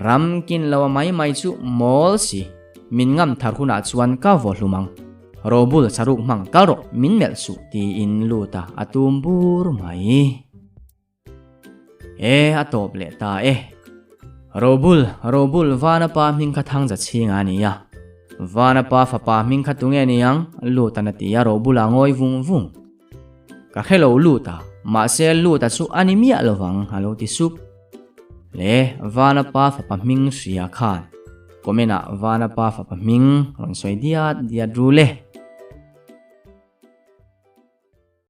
Speaker 1: ram kin lawa mai chu mol si min ngam thar khuna chuan ka volumang robul saruk mang karo min mel su ti in luta atum bur mai atop le ta robul vana pa min ka thang za chinga ni ya vana pa fa pa min kha tunge ni yang luta na ti ya robul angoi vung ka khelo luta ma se luta chu animia lowang halo ti sup le vana pa fa pa ming sia khan komena vana pa fa pa ming ron soi dia dru le